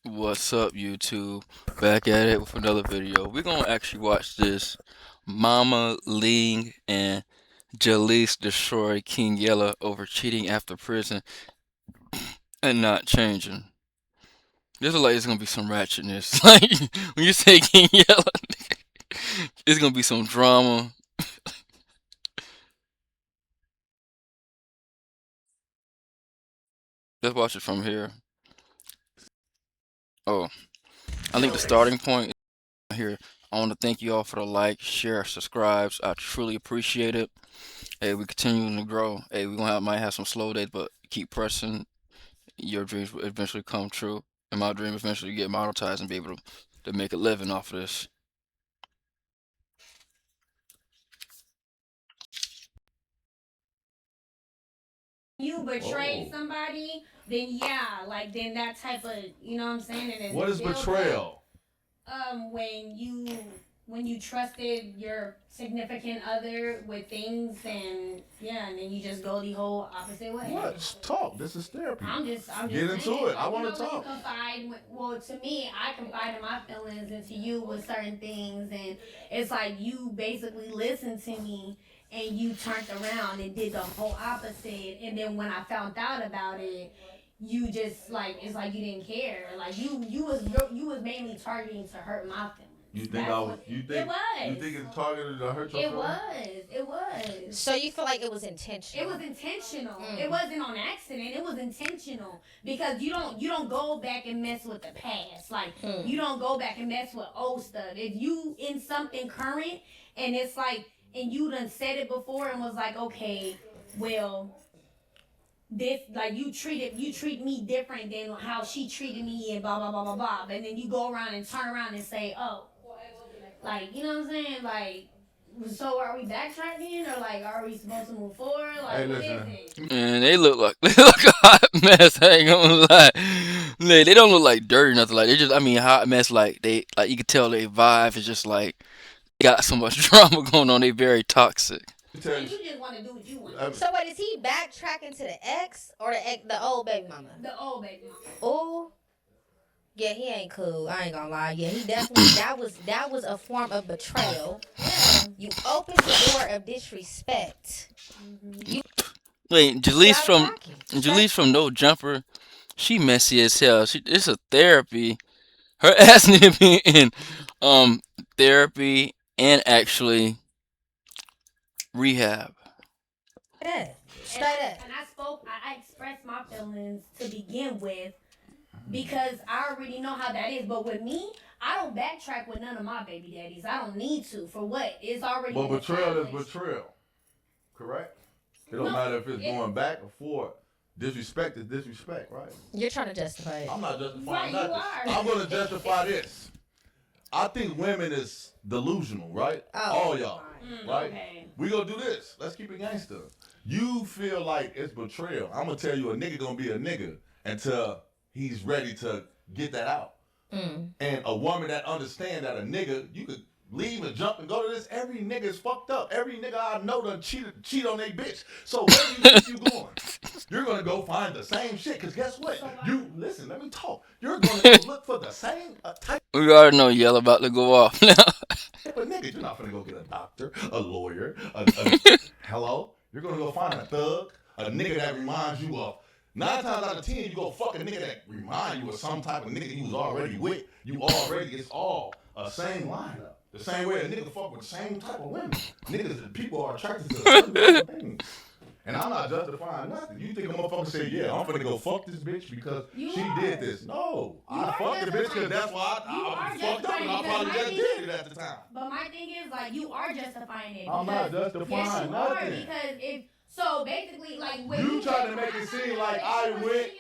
What's up, YouTube? Back at it with another video. We're gonna actually watch this Mama Ling and Jalise destroy King Yella over cheating after prison and not changing. This looks like it's gonna be some ratchetness. Like when you say King Yella, it's gonna be some drama. Let's watch it from here. Oh, I think the starting point is here. I want to thank you all for the like, share, subscribes. I truly appreciate it. Hey, we continuing to grow. Hey, might have some slow days, but keep pressing. Your dreams will eventually come true, and my dream eventually get monetized and be able to make a living off of this. You betray somebody, then yeah, like then that type of, you know what I'm saying? And what is betrayal? When you trusted your significant other with things, and yeah, and then you just go the whole opposite way. What? Just talk. This is therapy. I'm just get into saying, it. I want to talk. Well, to me, I confided my feelings into you with certain things, and it's like you basically listened to me and you turned around and did the whole opposite. And then when I found out about it, you just like it's like you didn't care. Like you was mainly targeting to hurt my feelings. You think I was? You think it was? You think it's targeted to hurt your feelings? It was. So you feel like it was intentional? It was intentional. It wasn't on accident. It was intentional because you don't go back and mess with the past. Like you don't go back and mess with old stuff. If you in something current and it's like and you done said it before and was like, okay, well, this like you treat me different than how she treated me and blah blah blah blah blah. And then you go around and turn around and say, oh, like you know what I'm saying, like. So are we backtracking or like are we supposed to move forward? Like hey, what listen. is it? And they look a hot mess. I ain't gonna lie. They don't look like dirty or nothing. Like they just, I mean, hot mess. Like they, like you can tell their vibe is just like they got so much drama going on. They very toxic. You just want to do what you want. So what is he backtracking to the ex or the old baby mama? The old baby mama. Oh. Yeah, he ain't cool. I ain't gonna lie. Yeah, he definitely that was a form of betrayal. You opened the door of disrespect. Wait, Jalise from No Jumper, she messy as hell. It's a therapy. Her ass need to be in therapy and actually rehab. Straight up. And I expressed my feelings to begin with because I already know how that is. But with me, I don't backtrack with none of my baby daddies. I don't need to. For what? It's already. But betrayal is betrayal, correct? It don't matter if it's going back or forward. Disrespect is disrespect, right? You're trying to justify it. I'm not justifying Right, nothing. you are. I'm gonna justify this. I think women is delusional, right? Oh. All y'all, right? Okay. We gonna do this. Let's keep it gangster. You feel like it's betrayal. I'm gonna tell you a nigga gonna be a nigga until he's ready to get that out. And a woman that understand that a nigga, you could leave and jump and go to this. Every nigga is fucked up. Every nigga I know done cheat on their bitch. So where do you think you going? You're gonna go find the same shit. Cause guess what? You listen. Let me talk. You're gonna go look for the same type. We already know Yella about to go off now. But nigga, you're not gonna go get a doctor, a lawyer, hello? You're gonna go find a thug, a nigga that reminds you of. 9 times out of 10, you go fuck a nigga that remind you of some type of nigga you was already with. It's all a same lineup. The same way a nigga fuck with the same type of women. People are attracted to certain things. And I'm not justifying nothing. You think a motherfucker say, yeah, I'm finna go fuck this bitch because she did this. No. I fucked the bitch because that's why I fucked up and I probably just did it at the time. But my thing is, like, you are justifying it. I'm not justifying nothing. Because if, so basically, like, when you trying to make it seem like I went.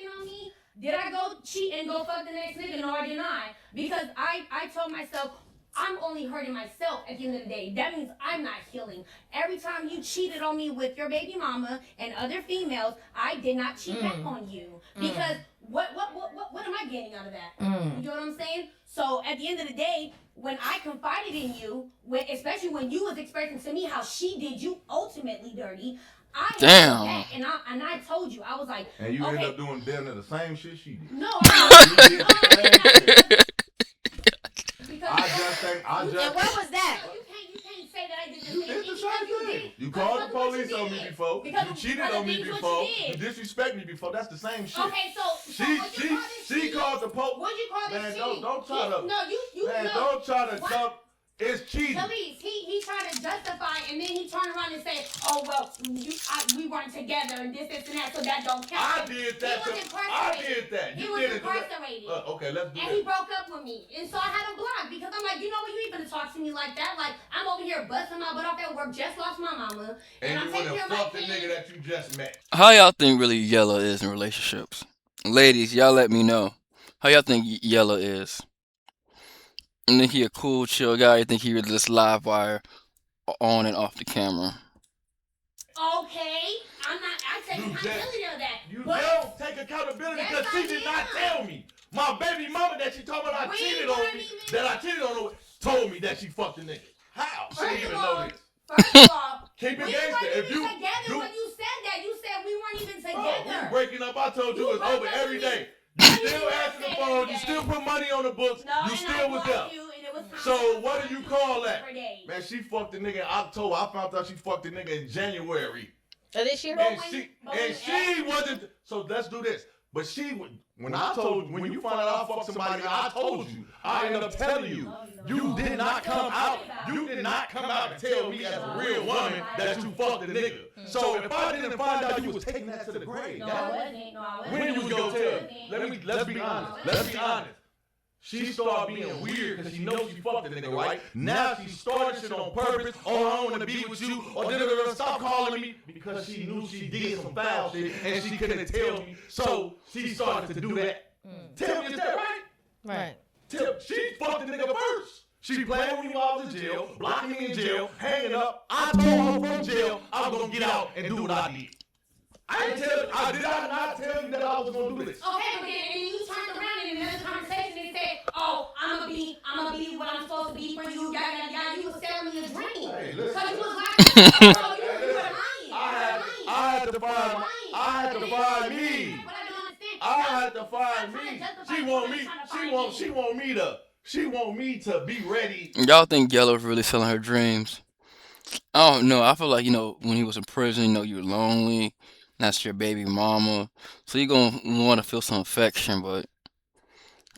Did I go cheat and go fuck the next nigga? No, I did not. Because I told myself, I'm only hurting myself at the end of the day. That means I'm not healing. Every time you cheated on me with your baby mama and other females, I did not cheat back on you. Because what am I getting out of that? You know what I'm saying? So at the end of the day, when I confided in you, especially when you was expressing to me how she did you ultimately dirty, Damn. And I told you, I was like, and you okay. end up doing damn near the same shit she did. No, I fleeced on me before. You cheated on me before. You disrespect me before. That's the same shit. Okay, so she called the Pope. What'd you call this? Man, don't try to. No, you. Man, don't try to jump. It's cheating. Jalise, he tried to justify, and then he turned around and said, "Oh well, we weren't together, and this, and that, so that don't count." I did that. He was incarcerated. Okay, let's do it. And he broke up with me, and so I had him blocked because I'm like, you know what, you ain't gonna talk to me like that. Like I'm over here busting my butt off at work, just lost my mama, and I'm you taking wanna care of my fuck the nigga that you just met. How y'all think really Yella is in relationships? Ladies, y'all let me know. How y'all think Yella is? You think he a cool, chill guy? You think he really just live wire on and off the camera? Okay, I take accountability of that. You don't take accountability because she did not tell me. My baby mama that she told me I cheated on her, told me that she fucked the nigga. How? She didn't even know this. First of all, keep it we gangster. weren't even together when you said that. You said we weren't even together. We breaking up. I told you it's over every day. You still answer the phone. You still put money on the books. You still was there. So what do you call that? Man, she fucked the nigga in October. I found out she fucked the nigga in January. Of this year? And she wasn't. So let's do this. But when you find out I fucked somebody, I told you. I ended up telling you. You did not come out. You did not come out and tell me as a real woman that you fucked the nigga. So if I didn't find out you was taking that to the grave, when you was gonna tell? Let's be honest. She started being weird because she knows she fucked the nigga, right? Now she started shit on purpose. Oh, I don't want to be with you. Or stop calling me because she knew she did some foul shit and she couldn't tell me. So she started to do that. Tell me, is that right? Right. She fucked the nigga first. She playing with me while I was in jail, blocking me in jail, hanging up. I told her from jail I was gonna get out and do what I did. Did I not tell you that I was gonna do this? Okay, but then you turned around in another conversation and said, "Oh, I'm gonna be what I'm supposed to be for you." Yada yada yada. You was selling me a dream. Hey, Cause listen. you was lying. So you were lying. I had to find me. I had to find me. She want me to be ready. Y'all think Yella's really selling her dreams? I don't know. I feel like, when he was in prison, you're lonely. That's your baby mama. So you're going to want to feel some affection. But,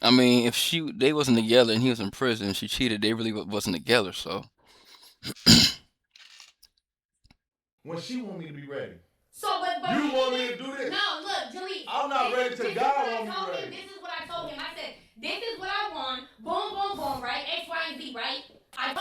I mean, if they wasn't together and he was in prison, she cheated, they really wasn't together, so. When she want me to be ready. So, but you want me to do this? No, look, Jalise. I'm not ready till God want me ready. This is what I told him. I said, this is what I want. Boom, boom, boom, right? X, Y, and Z, right? I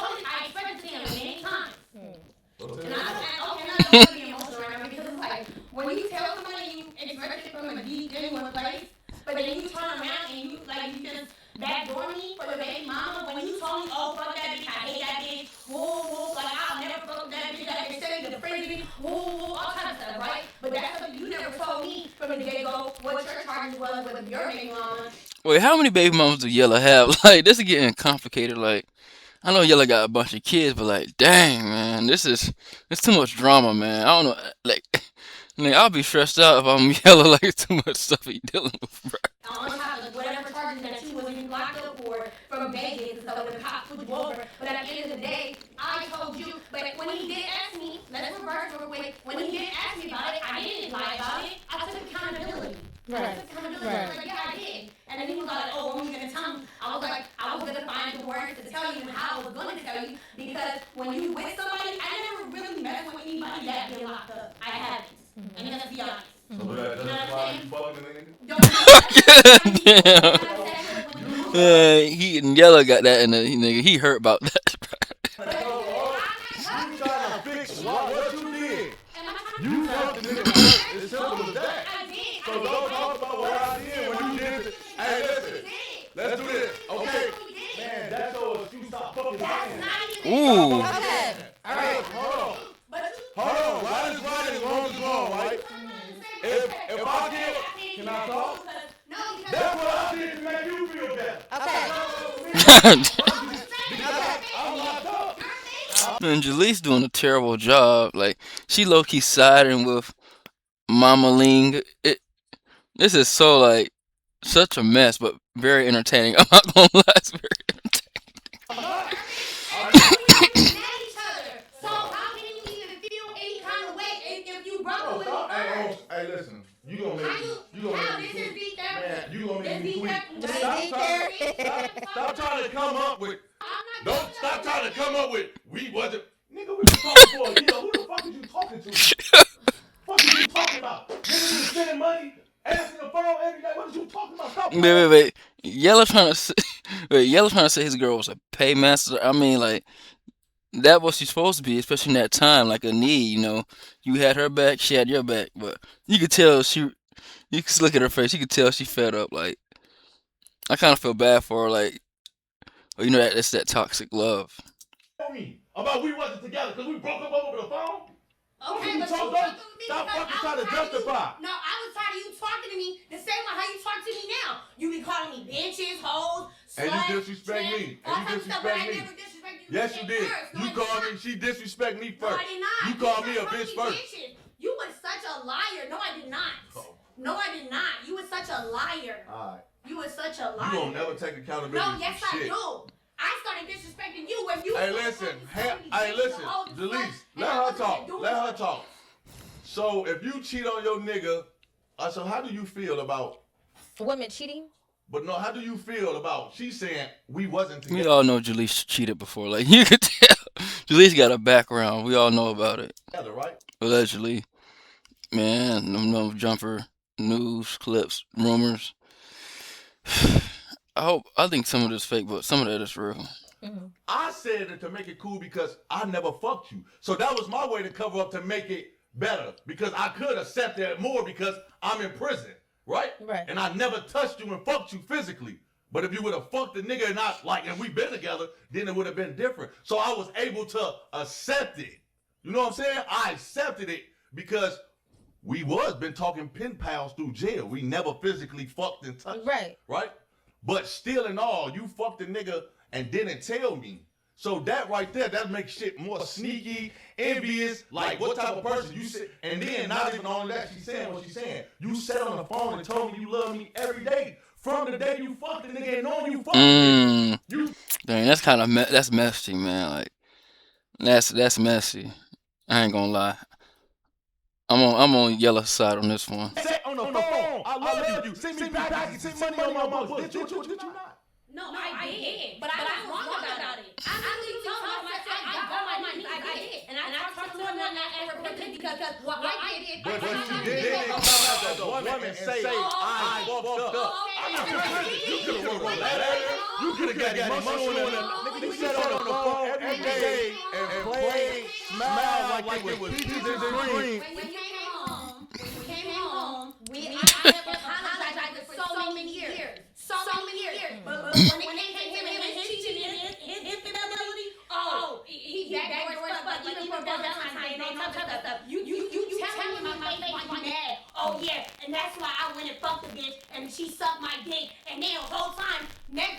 expressed it to him many times. And I don't want to be emotional right now because it's like, when you tell somebody you express it from a deep, genuine place, but then you turn around and you just backdoor me for your baby mama. When you told me, "Oh, fuck that bitch, I hate that bitch," whoa, like I'll never fuck that bitch, I can send you to prison, whoa, all kinds of stuff, right? But that's something you never told me from the get-go what your charges was with your baby mama. Wait, how many baby mamas do Yella have? Like, this is getting complicated. Like, I know Yella got a bunch of kids, but like, dang, man, it's too much drama, man. I don't know, like I'll be stressed out if I'm Yella, like, it's too much stuff he dealing with, bro. On top of whatever charges that she was even locked up for from Vegas and stuff when the cops put you over. But at the end of the day, I told you. But when he did ask me, let's reverse real quick. When he did ask me about it, I didn't lie about it. I took accountability. Right. I took accountability. I was like, yeah, I did. And then he was like, "Oh, when are you gonna tell me?" I was like, I was gonna find the words to tell you how I was going to tell you because when you with somebody, I never really messed with anybody that been locked up. I haven't. And let's be honest. So that's why you fucking nigga? Yeah, he and Yella got that in the nigga. He hurt about that. You trying to fix what you did. You fucked the nigga first. It's simple as that. So don't talk about what I did when you did it. Hey, listen. Let's do this. Okay. Man, that's all you stop fucking saying. Ooh. Okay. All right. Hold on. Right is right and wrong is wrong, right? If I did, can I talk? That's what I did to make you feel better. I'm locked up. Man, Jaleese doing a terrible job. Like, she low-key siding with Mama Ling. This is so, like, such a mess, but very entertaining. I'm not gonna lie, it's very entertaining. So how can you even feel any kind of way Hey, listen. You gonna make me. This is deep therapy. Man, you gonna make me tweet. This Stop trying to come up with. Don't stop trying to come up with. We wasn't. Nigga, we was talking for a year. Who the fuck is you talking to? What are you talking about? Nigga, you sending money, answering the phone every day. What are you talking about? Stop. Wait. Yella trying to say, his girl was a paymaster. I mean, like, that was she supposed to be, especially in that time, like a need. You know, you had her back, she had your back, but you could tell you could look at her face, you could tell she fed up. Like, I kind of feel bad for her. Like, you know, that's that toxic love. Tell me about we wasn't together because we broke up over the phone. Okay, but Stop fucking trying to justify. No, I was tired of you talking to me the same way how you talk to me now. You be calling me bitches, hoes, sluts, And you disrespect me. all And you types of stuff, but I disrespect me. never disrespect you. Yes, you did. First. No, You I did called not. me. She disrespect me No, first. I did not. You called me a started bitch calling me first. bitches. You was such a liar. No, I did not. No, I did not. You was such a liar. All right. You was such a liar. You don't never take accountability No, for yes, shit. I do. I started disrespecting you when you. Hey, listen. Hey, listen. Jalise, let her talk. Let her talk. So if you cheat on your nigga, so how do you feel about women cheating? But no, how do you feel about she saying we wasn't We together? all know Jalise cheated before. Like, you could tell, Jalise got a background. We all know about it. Right? Allegedly, man, no jumper news clips, rumors. I think some of this fake, but some of that is real. Mm-hmm. I said it to make it cool because I never fucked you. So that was my way to cover up to make it better because I could accept that more because I'm in prison, right? Right. And I never touched you and fucked you physically. But if you would have fucked the nigga and not like, and we been together, then it would have been different. So I was able to accept it. You know what I'm saying? I accepted it because we was been talking pen pals through jail. We never physically fucked and touched. Right. Right? But still in all, you fucked the nigga and didn't tell me. So that right there, that makes shit more sneaky, envious, like what type of person you say. And then not even on that, she's saying what she's saying. You sat on the phone and told me you love me every day. From the day you fucked the nigga and knowing you fucked him. You Dang, that's kind of that's messy, man. Like, that's messy. I ain't gonna lie. I'm on Yella's side on this one. sat on the phone. I love you. Send me back. Send money on my books. Did you not? No, I did. But I was wrong about it. I literally told her, I said, I got my money. I did. And I talked to her and I asked her because what I did. But you didn't come out as a woman and say, I fucked up. I'm not prison. You could have wrote a letter. You could have got emotional. Nigga, you sat on the phone every day and played, smiled like it was peaches and cream. When you came home, I have apologized for so many years. So many years. But when it came to him and his cheating and his infidelity, he backdoor stuff, like even for Valentine's Day and all types of stuff. You telling me my face why you mad. Oh yeah, and that's why I went and fucked the bitch and she sucked my dick. And then the whole time,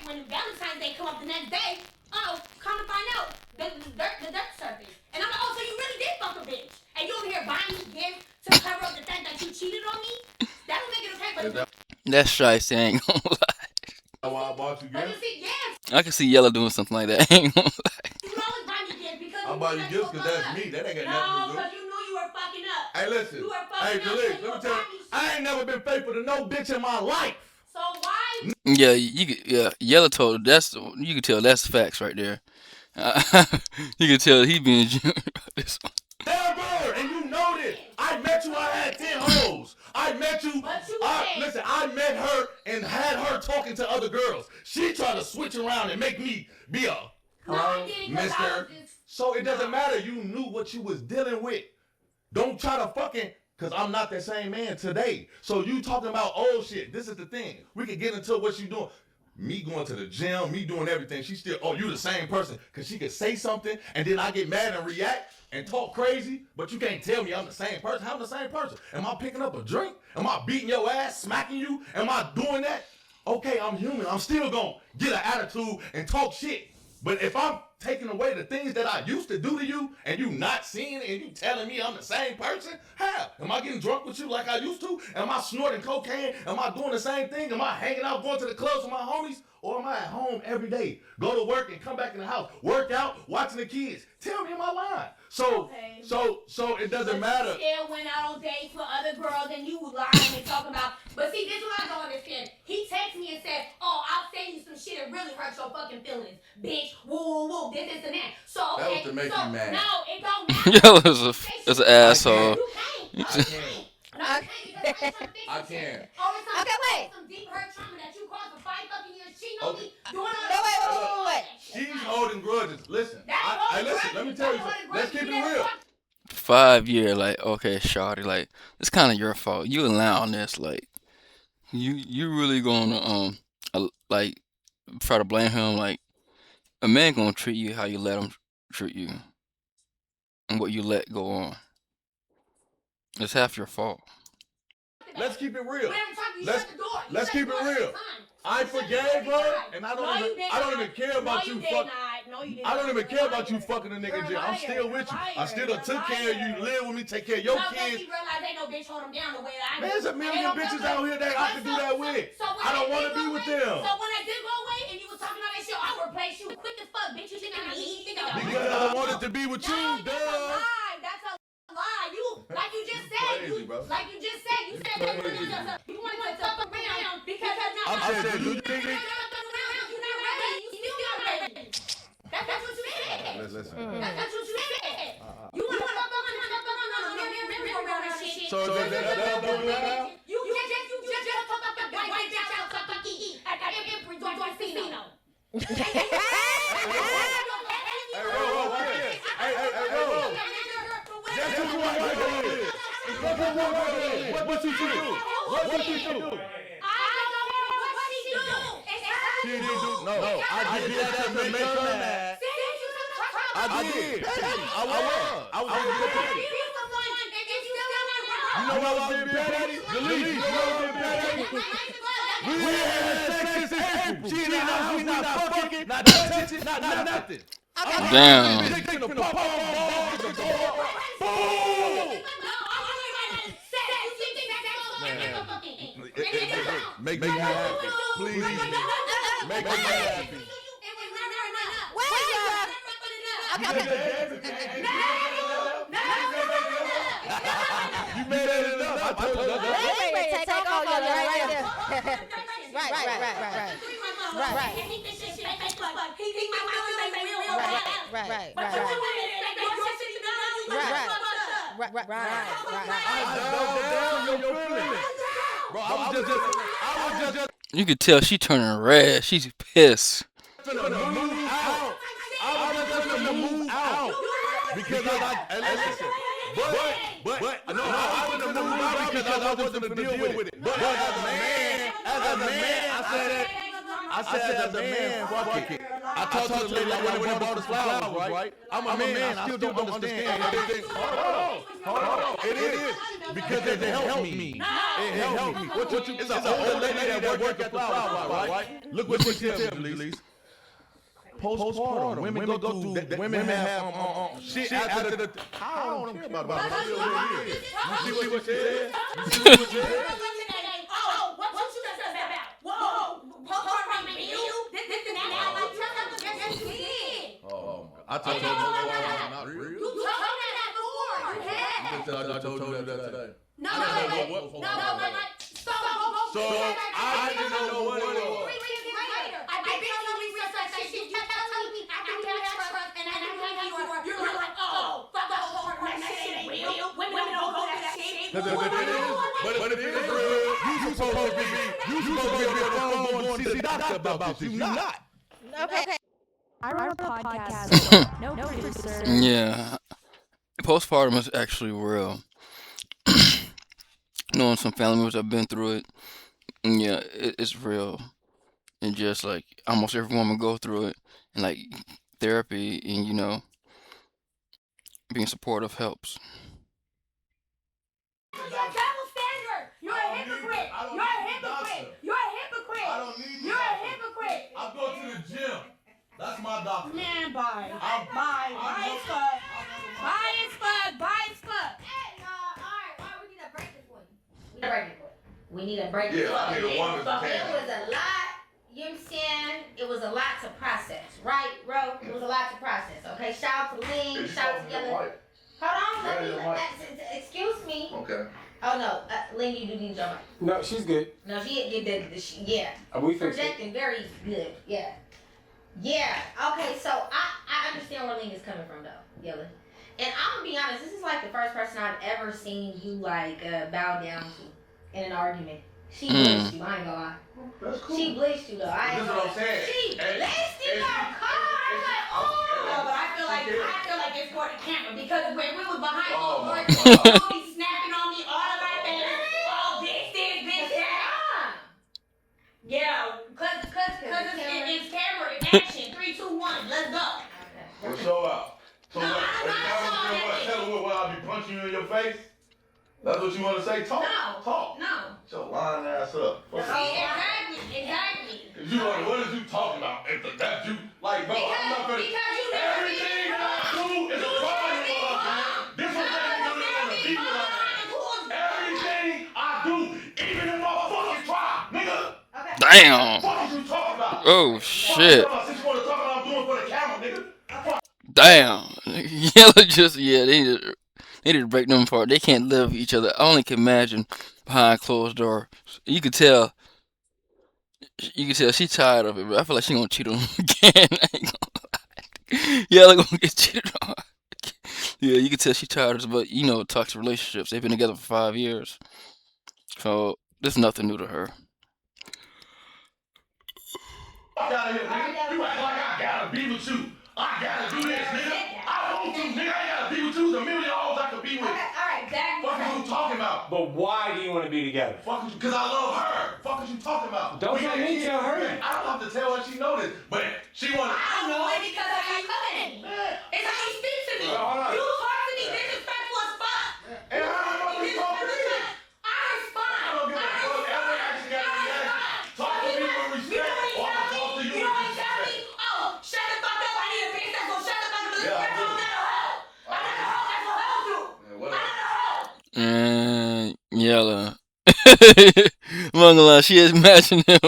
when Valentine's Day come up the next day, come to find out, the dirt surface. And I'm like, oh, so you really did fuck a bitch. And you over here buying me gifts to cover up the fact that you cheated on me? That don't make it okay, but That's shiesty, I ain't gonna lie. That's why I bought you but you gifts. see, yes, I can see Yella doing something like that. I ain't gonna lie. you always buy me gifts because I bought you gifts because that's me. That ain't got nothing No, to do. because you knew you were fucking up. Hey, listen. You were Hey, fucking up. Jalise, so you let me were tell you. buying me shit. I ain't never been faithful to no bitch in my life. So why? Yeah, Yella told you can tell that's facts right there. You can tell he being genuine about this one. Never, and you know this. I met you, I had 10 hoes. I met you. But you Listen, I met her and had her talking to other girls. She tried to switch around and make me be a No, I didn't. 'Cause I mister. was just. So it doesn't matter. You knew what you was dealing with. Don't try to fucking, because I'm not that same man today. So you talking about old shit. This is the thing. We can get into what you doing. Me going to the gym, me doing everything. She still, you the same person. Because she could say something and then I get mad and react and talk crazy, but you can't tell me I'm the same person. I'm the same person. Am I picking up a drink? Am I beating your ass, smacking you? Am I doing that? Okay, I'm human. I'm still going to get an attitude and talk shit. But if I'm taking away the things that I used to do to you, and you not seeing it, and you telling me I'm the same person? How? Am I getting drunk with you like I used to? Am I snorting cocaine? Am I doing the same thing? Am I hanging out, going to the clubs with my homies? Or am I at home every day? Go to work and come back in the house, work out, watching the kids. Tell me, am I lying? So it doesn't matter. You still went out on dates with other girls and you lying and talking about. But see, this is what I don't understand. He texted me and said, "Oh, I'll send you some shit that really hurts your fucking feelings, bitch. Woo, woo, woo. This and that." So That was to make you mad. No, it don't matter. Yella is an asshole. You can't. I can't. Okay, wait. Some deep hurt trauma that you caused for 5 fucking years cheating on me, doing all No, wait. She's holding grudges. Listen, listen. Let me tell you something. Let's keep it real. 5 year, like, okay, shawty, like, it's kind of your fault. You allowing this, like, you really gonna like try to blame him? Like, a man gonna treat you how you let him treat you, and what you let go on. It's half your fault. Let's keep it real. Let's keep it real. I forgave her, and I don't even care about you fucking. I don't even care about you fucking a nigga in jail. I'm still with you. I still done took care of you, live with me, take care of your kids. Man, there's a million bitches out here that I can do that with. I don't want to be with them. So when I did go away and you was talking all that shit, I would replace you quick as fuck, bitch. You think I'm easy? Because I wanted to be with you, duh. That's a lie. Like you just said, you said that you wanted to fuck around because I said, do you think you're not ready? You still not ready. That's what you said. Listen. That's what you said. You want to fuck around and shit. So that's what we have? You just fuck up the white bitch out fucking eat at every casino. Hey, that's who you want to be. What you do? What you do? She didn't do. No, I did that to make her mad. I did. I was being petty. You know what I was being petty? Delete. You know what I was being petty? We had sex since April. She in the house, we not fucking, not touching, not nothing. Damn. Make me happy. Please. Make me happy. You made it enough. I told you that. Take all your right there. Right. Bro, I was just. You could tell she turning red. She's pissed. Finna move out. I was just finna move out because I listen. But no, I was finna move out because I wasn't finna deal with it. But as a man, I said as a man, fuck it. I talked to the lady. I went and bought the flowers, right? I'm a man. I still don't understand everything. Hold on. It is because it helped me. It helped me. It's an older lady that worked at the flower, right? Look what she tells me, Lise. Postpartum. Women go through. Women have shit after the. I don't care about it. You see what she said? You see what she said? Oh, what you just said about? Whoa, postpartum baby, you. This and that. I told you not real. You told me that before. I told you that today. No. So I didn't know what it was. But it is real. You supposed to be a phone going to see the doctor about this. You not. Okay. I run a podcast. No producer. Yeah, postpartum is actually real. Knowing some family members have been through it, yeah, it's real. And just like almost every woman go through it, and like therapy and being supportive helps. You're a double standard. You're a hypocrite. You're a hypocrite. You're a hypocrite. I don't need You're a hypocrite. I go to the gym. That's my my doctor. Man, bye. I'm- Bye. Bye as fuck. Bye as fuck. Bye as fuck. Hey, alright, we need a break this one. We need a break. Yeah, I need a woman to It was tell. a lot, you know what I'm saying? It was a lot to process, right, bro? It was a lot to process, okay? Shout out to Ling, shout out to Yella. Hold on, excuse me. Okay. Oh no, Ling, you do need your mic. No, she's good. No, yeah. We fixed it. Projecting very good, yeah. Yeah, okay, so I understand where Ling is coming from, though, Yella. And I'm gonna be honest, this is like the first person I've ever seen you, like, bow down to in an argument. She bleached you, I ain't gonna lie. That's cool. She bleached you, though. I ain't That's gonna what I'm saying. She bleached you, though. Come on, I'm like, oh. No, but I feel like it's for the camera because when we was behind Oh, closed my doors, God. you would be snapping on me all of my things. Oh, bitch, that. Yeah, cause it's camera in action. 3, 2, 1, let's go. We'll show out. So No, what? I'm not showing that Tell her what I'll be punching you in your face? That's what you want to say? Talk. No. Talk. No. Shut your lying ass up. Fuck Exactly. you want, what is you talking about? If that's you, like, bro, I'm not finna. Because you never Everything that I do is a crime, man. This is what they do to the people out there. Everything I do, even if I fucking try, nigga. Damn. What is you talking about? Oh shit. Since you want to talk about I'm doing for the camera, nigga. Damn. Yella just they need to break them apart. They can't live with each other. I only can imagine behind closed doors. You could tell she tired of it, but I feel like she gonna cheat on him again. I ain't gonna lie. Yella gonna get cheated on. Yeah, you can tell she tired of it, but you know, toxic relationships. They've been together for 5 years. So there's nothing new to her. Fuck out of here, nigga. You act like I gotta be with you. I gotta do this, nigga. I want to, nigga. I gotta be with you. There's a million hoes I could be with. Alright, back. Fuck is you talking about? But why do you want to be together? Fuck is, cause I love her. Fuck is you talking about? Don't let me tell her. I don't have to tell her she know this, but she wanna. I don't know it because of how you come at me. It's how you speak to me. Hold on. You talk to me disrespectful as fuck. And how the fuck you talk to me? I respond. I don't give a fuck. Every action got a reaction. Talk to me with respect, or I'll talk to you You with always tell me, respect. oh, shut the fuck up. I need a bitch that's gonna shut the fuck up. Yeah, I do. I'm not a hoe. I'm not a hoe. That's what hoes do. Yeah, I'm whatever. not a hoe. And Yella. I'm not gonna lie, she is matching him.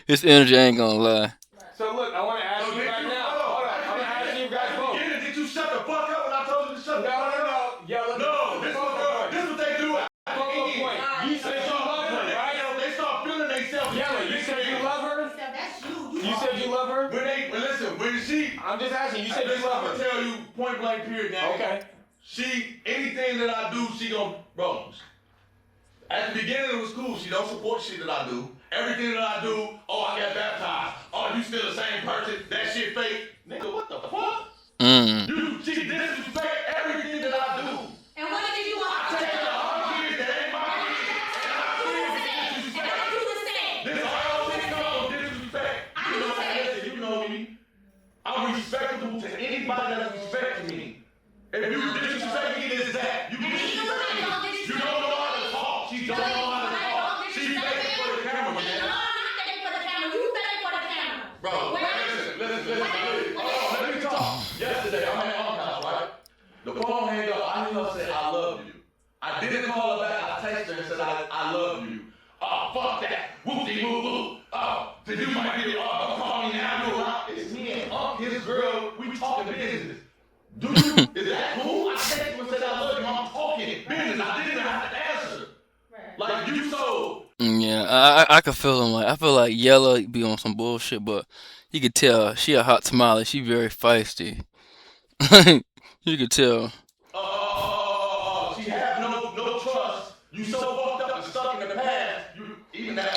His energy ain't gonna lie. So look, I want to ask So you did right you- now. hold on. Hold on. I'm gonna ask you guys both. Did you shut the fuck up when I told you to shut the fuck up? No. Yella. No, this is what they do. Focal point. You said you love her, right? They start feeling themselves. Yella, you said you love her. That's you. You said you love her. When she, I'm just asking. You said you I'm love gonna her. tell you point blank period now. Okay. Anything that I do, she gon' bro. At the beginning it was cool. She don't support shit that I do. Everything that I do, oh I got baptized. Oh you still the same person. That shit fake. Nigga, what the fuck? She disrespect everything that I do. And what did you want? I take her to her kids that ain't my kids. And I still And I do the same. This all this comes disrespect. You know what I said? You know me. I'm respectable to anybody that's respecting me. If you disrespect me, this is that. You disrespect me. You don't know how to talk. She don't know how to talk. She's begging for the camera, No, man. I'm not begging for the camera. You begging for the camera. Bro, listen. Hold on, let me talk. Yesterday, I'm at Unc's house, right? The phone hang up. I didn't say I love you. I didn't call her back. I texted her and said I love you. Oh, fuck that. Whoopty woo woo. Oh, then you might be call me now. You around. It's me and his girl. We talking business. Is that cool? I texted her and said I love you. I'm talking business. I didn't even have to answer. Like you so. Yeah, I could feel him. Like I feel like Yella be on some bullshit, but you could tell she a hot tamale. She very feisty. You could tell. She have no trust. You so fucked up and stuck in the past. Even that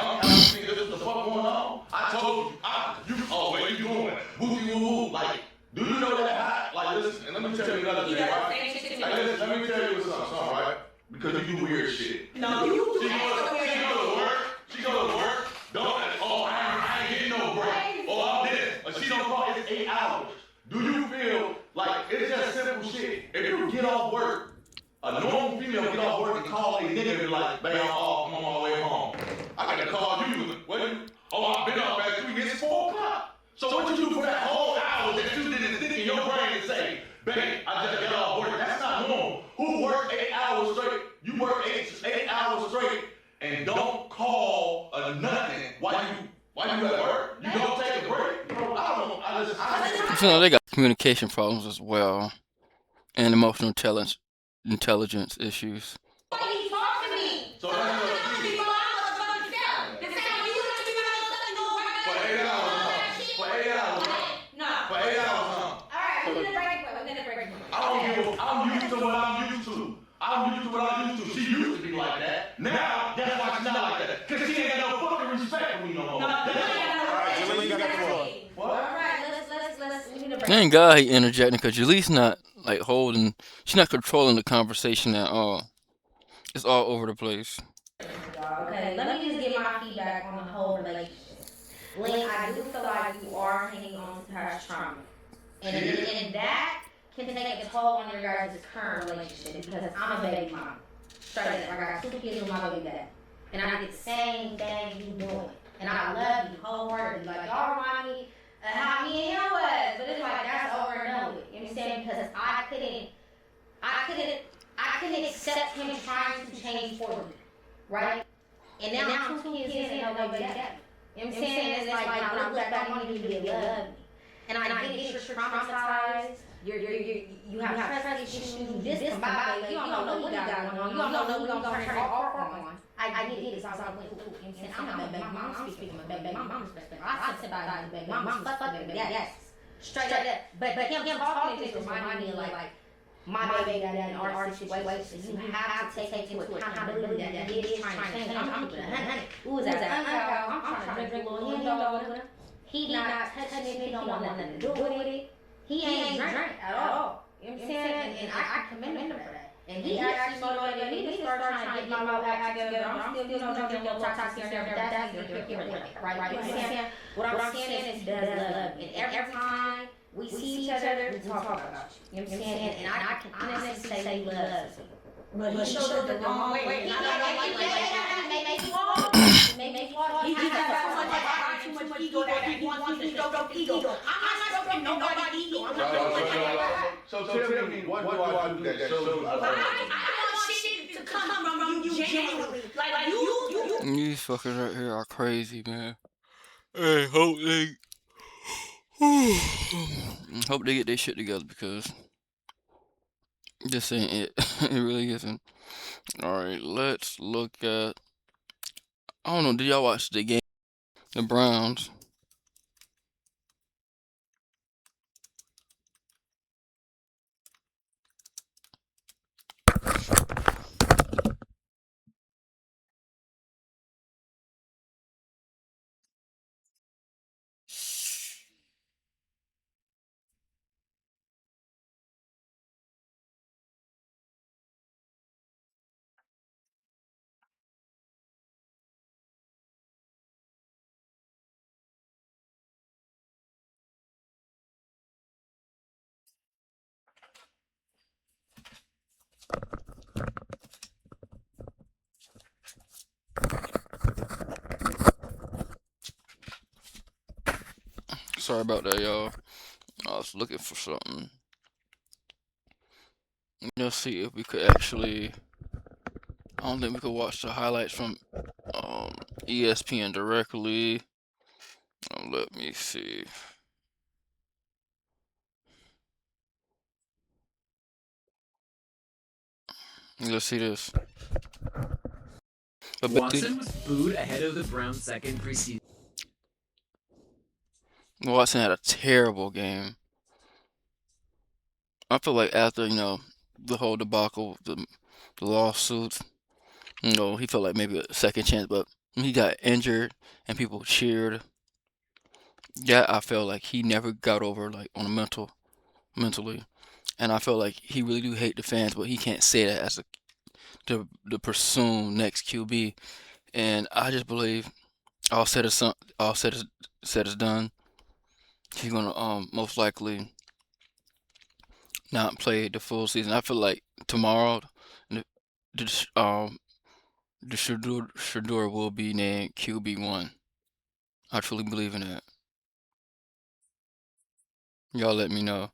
thing that the fuck going on. I told you. Where you going? Woo woo. Like, do you know that hot? Like, listen, and let me tell you another thing, right? Like, listen, let me tell you something, right? Because you do weird shit. No, you She go to work. Don't. Oh, I ain't getting no break. Oh, I'm this. Or she don't call. It's 8 hours. Do you feel like it's just simple shit? If you get off work, a normal female get off work and call a nigga and be like, babe, I'm on my way home. I gotta call you. What? Oh, I've been off at 3. It's 4 o'clock. So what you do for that whole hour? So they got communication problems as well, and emotional intelligence issues. Can he talk to me? So that's what you. For 8 hours, huh? For 8 hours, huh? No. For 8 hours, huh? Alright, we're gonna break it. I'm used to what I'm used to. I'm used to what I'm used to. She used to be like that. Now, that's why she's not like that. Because she ain't got no fucking respect for me no more. Alright, Jaleel, got the floor. What? Alright, let's we need to break Thank God he interjecting because Jalee's not like holding, she's not controlling the conversation at all. It's all over the place. Okay, let me just give my feedback on the whole relationship. Link, I do feel like you are hanging on to past trauma. And that can take a toll on your guys' current relationship because I'm a baby mom. Straight up. I got 2 kids with my baby dad. And I get the same thing you doing. And I love you wholeheartedly. Like, y'all remind me of how me and him was. But it's like, that's over and done with. You know what I'm saying? Because I couldn't accept him trying to change for me. Right? And now I'm 2 kids in and no baby daddy. You know what I'm saying? It's like, when I look back, I want you to love me. And I get it, you're traumatized, you have trust issues, this combined, you don't know what you got going on, you don't know who gonna turn it off on. I get it, so I went through, you know what I'm saying? I'm a baby mom, I'm speaking from a baby mom's perspective. I sympathize with baby moms, fuck baby daddy, yes. Straight up. But him talking to just remind me of like, my baby daddy in our situation, you have to take into accountability that he is trying to change. I'm keeping 100. Ooh, is that I'm trying to drink a little hen dog with him. He not touching it, he don't want nothing to do with it. He ain't drink at all. You know what I'm saying? And I commend him for that. And he actually motivated me to start trying to get my little act together. I'm still, drinking little toxic here and there, but that's here and there. Right? You know what I'm saying? What I'm saying is he does love me. And every time we see each other, we talk about you. You know what I'm saying? And I can honestly say he loves me. But he showed the wrong way. He made me fall. He just has too much ego that he wants to stroke up ego. I'm not stroking nobody's ego. So tell me, what do I do that shows you I love you? I want shit to come from you genuinely. Like you. These fuckers right here are crazy, man. Hey, hope they get their shit together because this ain't it. It really isn't. Alright, let's look at, I don't know, did y'all watch the game? The Browns. Sorry about that, y'all. I was looking for something. Let's see if we could actually. I don't think we could watch the highlights from ESPN directly. Let me see. Let's see this. Watson was booed ahead of the Browns' second preseason. Watson had a terrible game. I feel like after, the whole debacle, the lawsuits, he felt like maybe a second chance, but he got injured and people cheered. Yeah, I felt like he never got over like on a mentally. And I feel like he really do hate the fans, but he can't say that as the presumed next QB. And I just believe all said is done. He's gonna most likely not play the full season. I feel like tomorrow the Shedeur will be named QB1. I truly believe in that. Y'all let me know.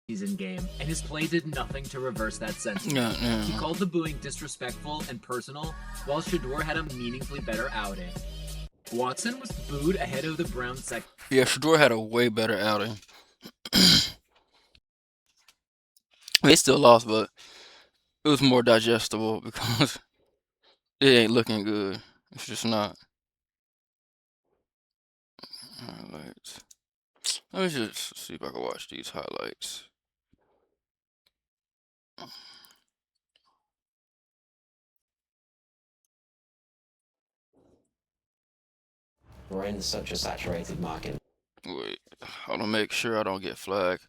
preseason game, and his play did nothing to reverse that sentiment. He called the booing disrespectful and personal, while Shedeur had a meaningfully better outing. Watson was booed ahead of the Browns' second. Yeah, Shedeur had a way better outing. They still lost, but it was more digestible because it ain't looking good. It's just not. Highlights. Let me just see if I can watch these highlights. We're in such a saturated market. Wait, I want to make sure I don't get flagged.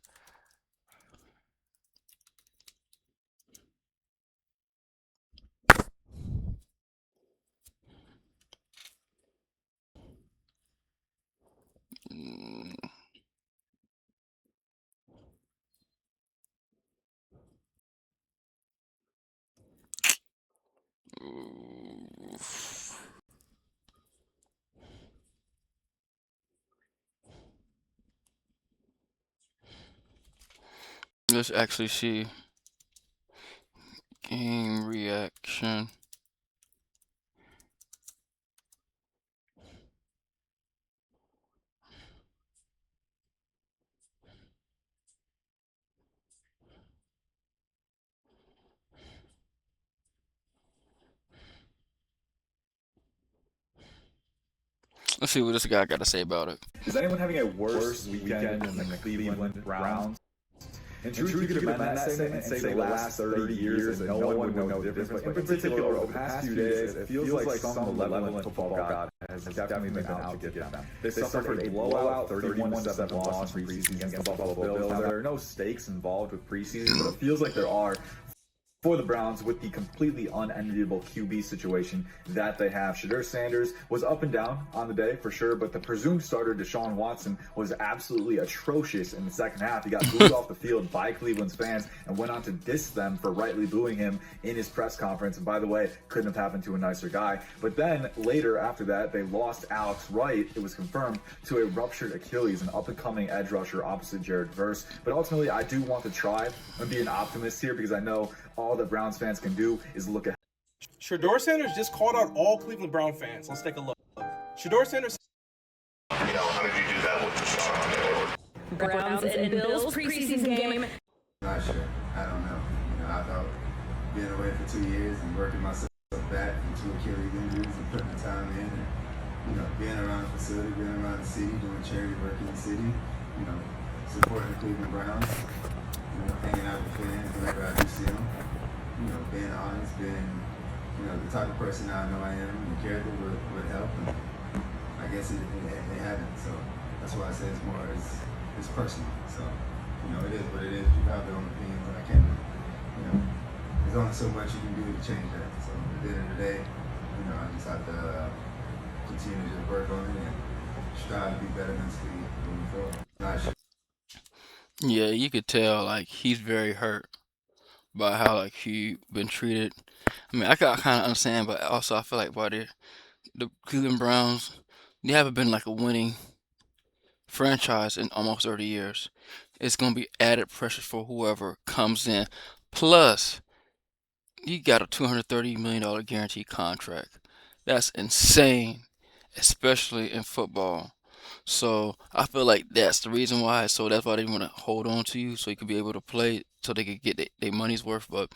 Let's actually see game reaction. Let's see what this guy got to say about it. Is anyone having a worse weekend than the Cleveland Browns? In truth, you could amend that statement and say the last 30 years and no one would know the difference. But in particular, over the past few days, it feels like some malevolent football god has definitely been out to get them. They suffered a blowout 31-7 loss in preseason against the Buffalo Bills. Now, there are no stakes involved with preseason, but it feels like there are for the Browns with the completely unenviable QB situation that they have. Shedeur Sanders was up and down on the day for sure, but the presumed starter Deshaun Watson was absolutely atrocious in the second half. He got booed off the field by Cleveland's fans and went on to diss them for rightly booing him in his press conference. And by the way, couldn't have happened to a nicer guy. But then later after that, they lost Alex Wright, it was confirmed, to a ruptured Achilles, an up-and-coming edge rusher opposite Jared Verse. But ultimately, I do want to try and be an optimist here because I know all that Browns fans can do is look ahead. Shedeur Sanders just called out all Cleveland Brown fans. Let's take a look. Shedeur Sanders. How did you do that with Deshaun? Browns and Bills preseason game. Not sure. I don't know. I thought being away for 2 years and working myself back from 2 Achilles injuries and putting the time in and, being around the facility, being around the city, doing charity work in the city, supporting the Cleveland Browns, hanging out with fans whenever I do see them, being honest, being, the type of person I know I am, and the character would help, and I guess it hasn't, so that's why I say it's personal, so, it is what it is. You have your own opinions, and I can't, there's only so much you can do to change that, so at the end of the day, I just have to continue to just work on it and strive to be better mentally moving forward. Not sure. Yeah, you could tell like he's very hurt by how like he been treated. I mean, I kind of understand, but also I feel like by the Cleveland Browns, they haven't been like a winning franchise in almost 30 years. It's gonna be added pressure for whoever comes in. Plus, you got a $230 million guaranteed contract. That's insane, especially in football. So I feel like that's the reason why. So that's why they want to hold on to you so you could be able to play so they could get their money's worth. But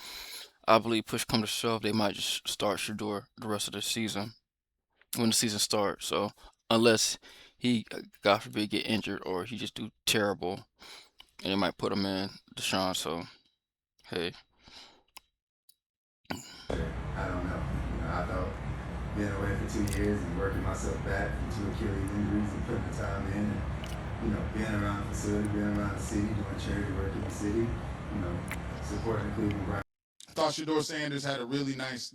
I believe push come to shove, they might just start Shedeur the rest of the season when the season starts. So unless he, God forbid, get injured or he just do terrible, and they might put him in Deshaun. So hey. I don't know. I thought being away for 2 years and working myself back from 2 Achilles injuries and putting the time in and, being around the facility, being around the city, doing charity work in the city, supporting the Cleveland Browns. I thought Shedeur Sanders had a really nice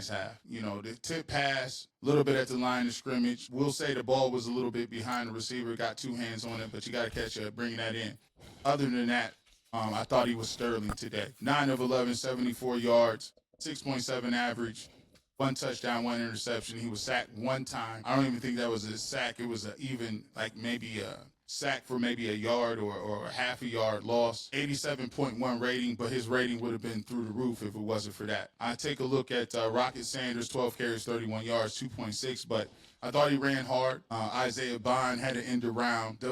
half. The tip pass, a little bit at the line of scrimmage. We'll say the ball was a little bit behind the receiver, got 2 hands on it, but you got to catch it, bringing that in. Other than that, I thought he was sterling today. 9 of 11, 74 yards, 6.7 average, 1 touchdown, 1 interception. He was sacked 1 time. I don't even think that was a sack. It was maybe sack for maybe a yard or half a yard loss. 87.1 rating, but his rating would have been through the roof if it wasn't for that. I take a look at Rocket Sanders, 12 carries, 31 yards, 2.6, but I thought he ran hard. Isaiah Bond had an end around.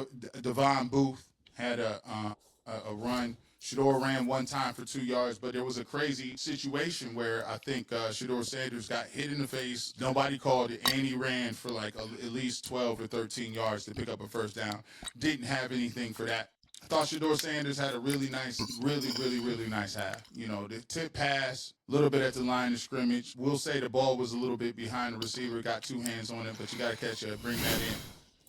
Devon Booth had a run. Shedeur ran one time for 2 yards, but there was a crazy situation where I think Shedeur Sanders got hit in the face. Nobody called it, and he ran for like at least 12 or 13 yards to pick up a first down. Didn't have anything for that. I thought Shedeur Sanders had a really nice, really nice half. You know, the tip pass, a little bit at the line of scrimmage. We'll say the ball was a little bit behind the receiver, got 2 hands on it, but you got to catch it, bring that in.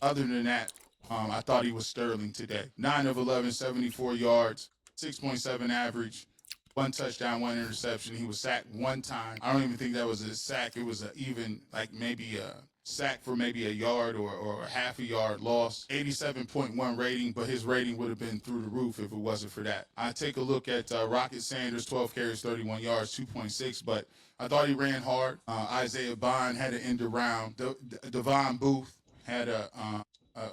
Other than that, I thought he was sterling today. 9 of 11, 74 yards. 6.7 average, 1 touchdown, 1 interception. He was sacked 1 time. I don't even think that was a sack. It was maybe a sack for maybe a yard or half a yard loss. 87.1 rating, but his rating would have been through the roof if it wasn't for that. I take a look at Rocket Sanders, 12 carries, 31 yards, 2.6, but I thought he ran hard. Isaiah Bond had an end around. Devon Booth had a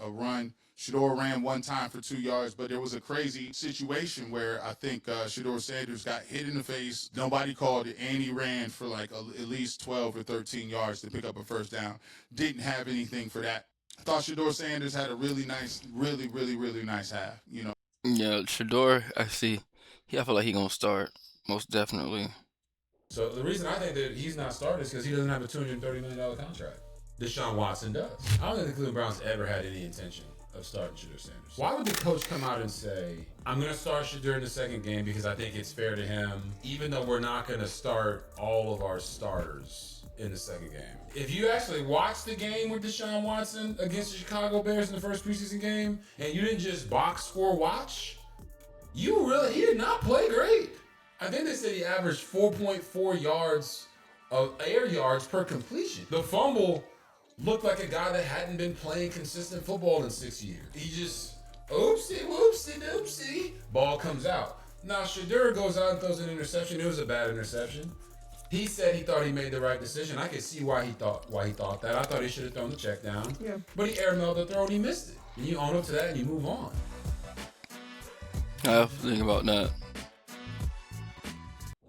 run. Shedeur ran 1 time for 2 yards, but there was a crazy situation where I think Shedeur Sanders got hit in the face. Nobody called it, and he ran for like at least 12 or 13 yards to pick up a first down. Didn't have anything for that. I thought Shedeur Sanders had a really nice, really nice half. You know. Yeah, Shedeur, I see. I feel like he's gonna start most definitely. So the reason I think that he's not starting is because he doesn't have a $230 million contract. Deshaun Watson does. I don't think the Cleveland Browns ever had any intention of starting Shedeur Sanders. Why would the coach come out and say, I'm going to start Shedeur in the second game because I think it's fair to him, even though we're not going to start all of our starters in the second game? If you actually watched the game with Deshaun Watson against the Chicago Bears in the first preseason game, and you didn't just box score watch, he did not play great. I think they said he averaged 4.4 yards of air yards per completion. The fumble looked like a guy that hadn't been playing consistent football in 6 years. He just, oopsie, ball comes out. Now, Shedeur goes out and throws an interception. It was a bad interception. He said he thought he made the right decision. I could see why he thought that. I thought he should have thrown the check down. Yeah. But he airmailed the throw and he missed it. And you own up to that and you move on. I have to think about that.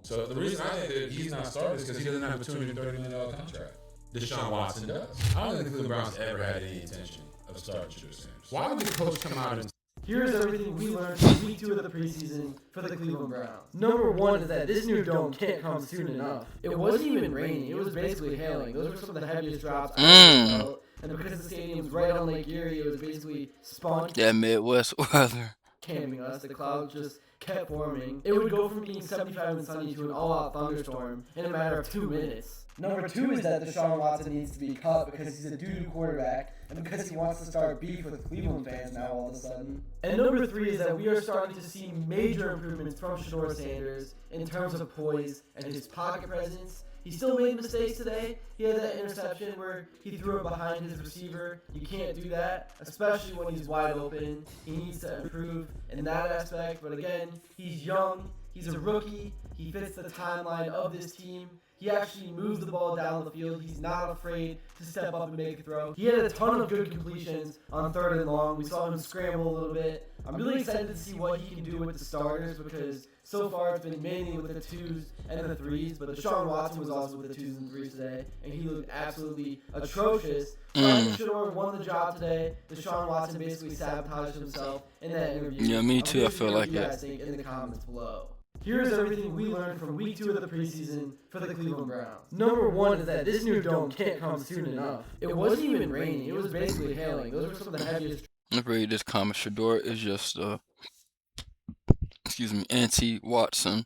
So the reason I think that he's not starting is because he doesn't have a $230 million contract. Deshaun Watson does. I don't think the Cleveland Browns ever had any intention of starting Shedeur Sanders. Why would the coach come out and Here's everything we learned from week 2 of the preseason for the Cleveland Browns. Number 1 is that this new dome can't come soon enough. It wasn't even raining, it was basically hailing. Those were some of the heaviest drops I've ever felt. And because the stadium's right on Lake Erie, it was basically spongy. That Midwest weather. Camping us, the clouds just kept forming. It would go from being 75 and sunny to an all-out thunderstorm in a matter of 2 minutes. Number 2 is that Deshaun Watson needs to be cut because he's a doo-doo quarterback and because he wants to start beef with Cleveland fans now all of a sudden. And number 3 is that we are starting to see major improvements from Shedeur Sanders in terms of poise and his pocket presence. He still made mistakes today. He had that interception where he threw it behind his receiver. You can't do that, especially when he's wide open. He needs to improve in that aspect. But again, he's young. He's a rookie. He fits the timeline of this team. He actually moves the ball down the field. He's not afraid to step up and make a throw. He had a ton of good completions on 3rd and long. We saw him scramble a little bit. I'm really excited to see what he can do with the starters because so far it's been mainly with the 2s and the 3s, but Deshaun Watson was also with the 2s and 3s today, and he looked absolutely atrocious. Shedeur won the job today. Deshaun Watson basically sabotaged himself in that interview. Yeah, me too. I feel like that. In the comments below. Here's everything we learned from week 2 of the preseason for the Cleveland Browns. Number 1 is that this new dome can't come soon enough. It wasn't even raining. It was basically hailing. Those were some of the heaviest. Let's read this comment. Shedeur is just, anti-Watson.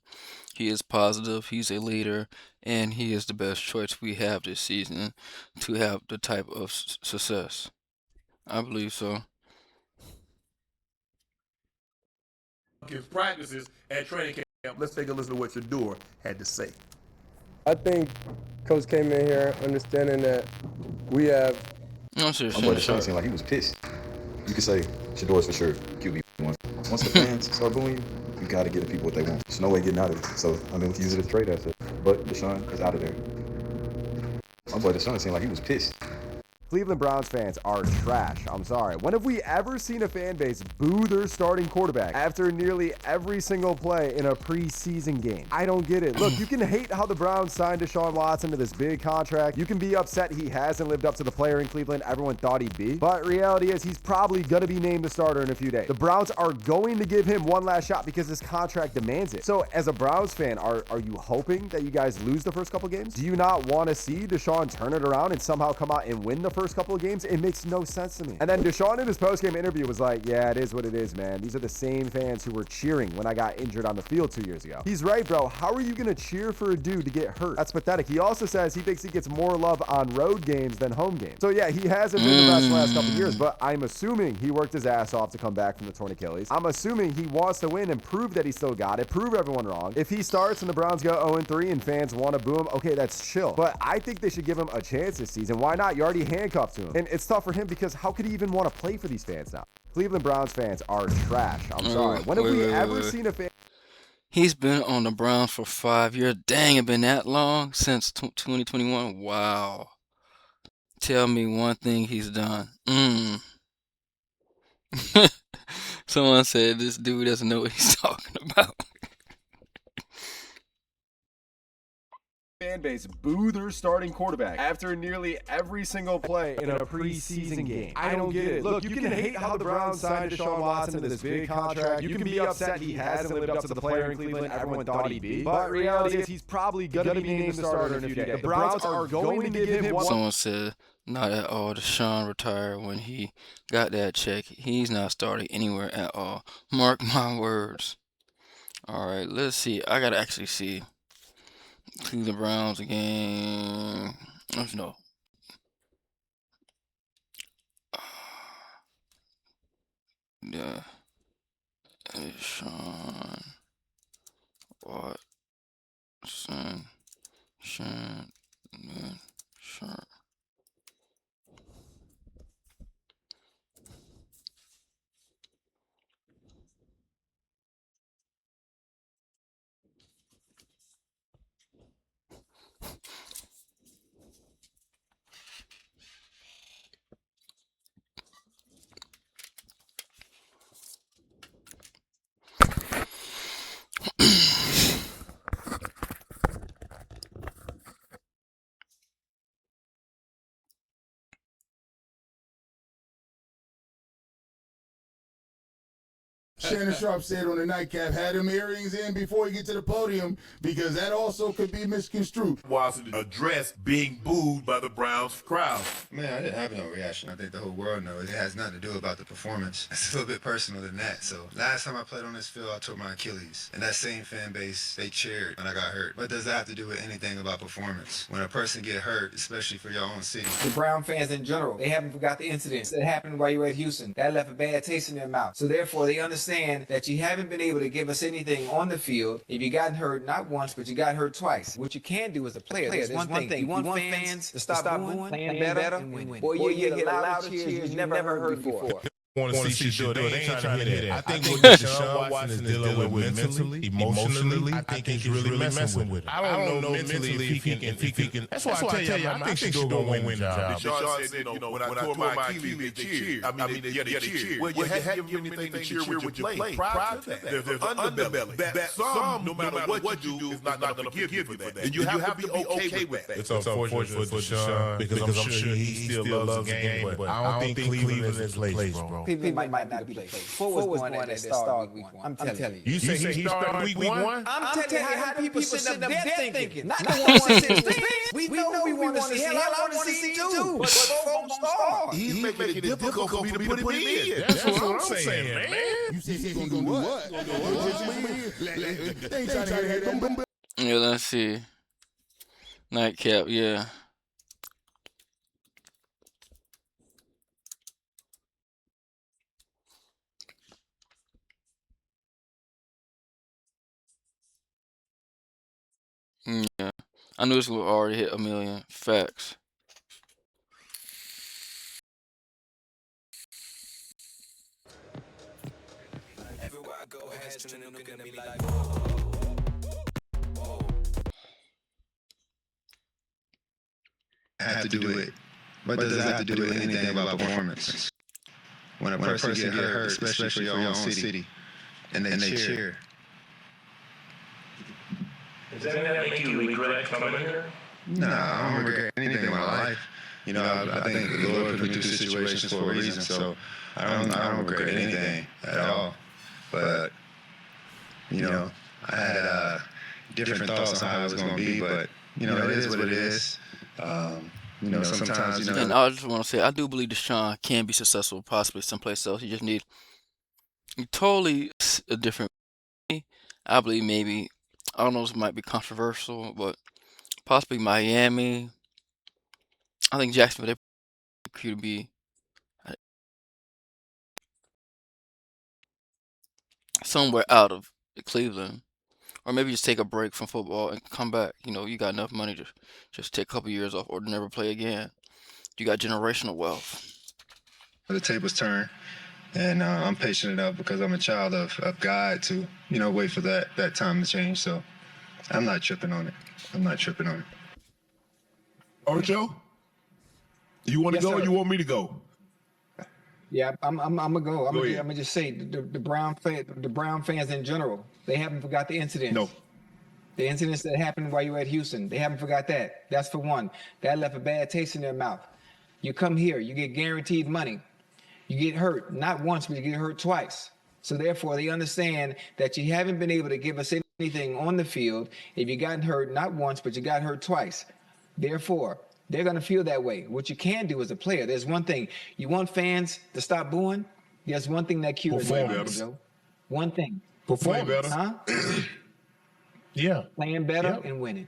He is positive. He's a leader, and he is the best choice we have this season to have the type of success. I believe so. Give practices at training camp. Let's take a listen to what Shedeur had to say. I think Coach came in here understanding that we have. No, sure. My boy Deshaun seemed like he was pissed. You could say Shedeur's for sure QB1. Once the fans start booing you got to give the people what they want. There's no way getting out of it. So, I mean, we can use it as a trade asset. But Deshaun is out of there. My boy Deshaun seemed like he was pissed. Cleveland Browns fans are trash. I'm sorry. When have we ever seen a fan base boo their starting quarterback after nearly every single play in a preseason game? I don't get it. Look, you can hate how the Browns signed Deshaun Watson to this big contract. You can be upset he hasn't lived up to the player in Cleveland everyone thought he'd be. But reality is he's probably going to be named the starter in a few days. The Browns are going to give him one last shot because his contract demands it. So as a Browns fan, are you hoping that you guys lose the first couple games? Do you not want to see Deshaun turn it around and somehow come out and win the first couple of games? It makes no sense to me. And then Deshaun in his post-game interview was like, yeah, it is what it is, man. These are the same fans who were cheering when I got injured on the field 2 years ago. He's right, bro. How are you going to cheer for a dude to get hurt? That's pathetic. He also says he thinks he gets more love on road games than home games. So yeah, he hasn't been the best the last couple of years, but I'm assuming he worked his ass off to come back from the torn Achilles. I'm assuming he wants to win and prove that he still got it, prove everyone wrong. If he starts and the Browns go 0-3 and fans want to boo him, okay, that's chill. But I think they should give him a chance this season. Why not? You already handcuffed to him. And it's tough for him because how could he even want to play for these fans now? Cleveland Browns fans are trash. I'm sorry. When have we ever seen a fan? He's been on the Browns for 5 years. Dang, it been that long since 2021. Wow. Tell me one thing he's done. Someone said this dude doesn't know what he's talking about. Fan base boo their starting quarterback after nearly every single play in a preseason game. I don't get it. Look, you can hate how the Browns signed Deshaun Watson to this big contract. You can be upset he hasn't lived up to the player in Cleveland everyone thought he'd be. But reality is he's probably going to be named the starter in a few days. The Browns are going to give him one. Someone said, not at all. Deshaun retired when he got that check. He's not starting anywhere at all. Mark my words. All right, let's see. I got to actually see Cleveland Browns again. No. Yeah. Deshaun Watson. Shannon Sharp. Shannon Sharp said on the nightcap, had them earrings in before he get to the podium because that also could be misconstrued. Watson addressed being booed by the Browns crowd. Man, I didn't have no reaction. I think the whole world knows it has nothing to do about the performance. It's a little bit personal than that. So last time I played on this field, I tore my Achilles. And that same fan base, they cheered when I got hurt. What does that have to do with anything about performance? When a person get hurt, especially for your own city. The Brown fans in general, they haven't forgot the incidents that happened while you were at Houston. That left a bad taste in their mouth. So therefore, they understand that you haven't been able to give us anything on the field. If you gotten hurt not once, but you got hurt twice. What you can do as a player, there's one thing. You want fans to stop booing, playing better, and win. Boy, you get a louder cheers you never heard before. Want to see Shedeur. They ain't trying to hear that. I think what Deshaun Watson is dealing with mentally, emotionally, I think he's really messing with it. I don't know mentally if he can. That's why I tell you, I think Shedeur gonna win the job. Deshaun said, when I tore my Achilles, they cheered. I mean, they cheered. Well, you hadn't given anything to cheer with your play. Prior to that, there's an underbelly that some, no matter what you do, is not going to forgive you for that. And you have to be okay with that. It's unfortunate for Deshaun because I'm sure he still loves the game, but I don't think Cleveland is the place, bro. People might not be the place. Forward's going at that start week one. I'm telling you. You say he started week one? I'm telling you how people sitting up there thinking. Not the ones sitting in the stands. We know we want to see. Hell, I want to see too. But folks start. He's making it difficult for me to put him in. That's what I'm saying, man. You say he's going to do what? They ain't trying to hear that. Yeah, let's see. Nightcap, yeah. Yeah, I knew this would already hit 1 million. Facts. Everywhere I go, heads turning, looking at me like, I have to do it What does that have to do with anything about performance? When a person get hurt, especially for your own city, and they cheer. Does that make you regret coming here? No, I don't regret anything in my life. You know, I think the Lord put me through situations for a reason, so I don't regret anything at all. But you know, I had different thoughts on how it was going to be, but you know, it is what it is. You know, sometimes you know. And I just want to say, I do believe Deshaun can be successful, possibly someplace else. You just need totally a different. I believe maybe, I don't know, this might be controversial, but possibly Miami. I think Jacksonville, they could be somewhere out of Cleveland, or maybe just take a break from football and come back. You know, you got enough money to just take a couple years off or never play again. You got generational wealth. The tables turn, and I'm patient enough because I'm a child of God to, you know, wait for that time to change. So I'm not tripping on it. I'm not tripping on it. Ocho, you want to go or you want me to go? Yeah, I'm gonna go. I'm Go ahead. gonna just say the Brown fans in general, they haven't forgot the incidents. No. The incidents that happened while you were at Houston, they haven't forgot that. That's for one. That left a bad taste in their mouth. You come here, you get guaranteed money. You get hurt, not once, but you get hurt twice. So therefore, they understand that you haven't been able to give us anything on the field if you got hurt, not once, but you got hurt twice. Therefore, they're going to feel that way. What you can do as a player, there's one thing. You want fans to stop booing? There's one thing that cures Perform that, better. Joe. One thing. Perform better. Huh? Yeah. Playing better Yep. and winning.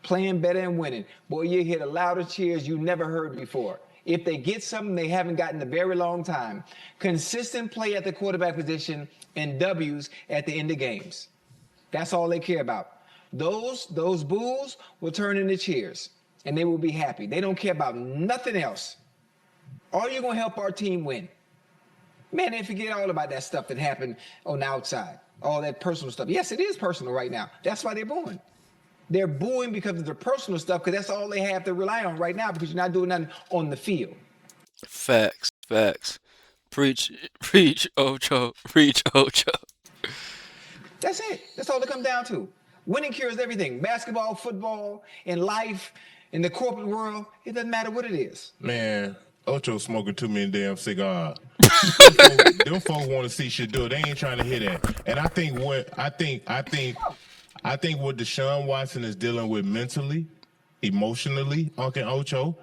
Playing better and winning. Boy, you hear the louder cheers you never heard before. If they get something they haven't gotten in a very long time, consistent play at the quarterback position and W's at the end of games. That's all they care about. Those boos will turn into cheers, and they will be happy. They don't care about nothing else. Are you going to help our team win? Man, they forget all about that stuff that happened on the outside, all that personal stuff. Yes, it is personal right now. That's why they're booing. They're booing because of the personal stuff, because that's all they have to rely on right now, because you're not doing nothing on the field. Facts, facts. Preach, preach, Ocho, preach, Ocho. That's it. That's all it comes down to. Winning cures everything. Basketball, football, in life, in the corporate world, it doesn't matter what it is. Man, Ocho smoking too many damn cigars. Them folks want to see Shedeur. They ain't trying to hear that. And I think what Deshaun Watson is dealing with mentally, emotionally, Uncle Ocho,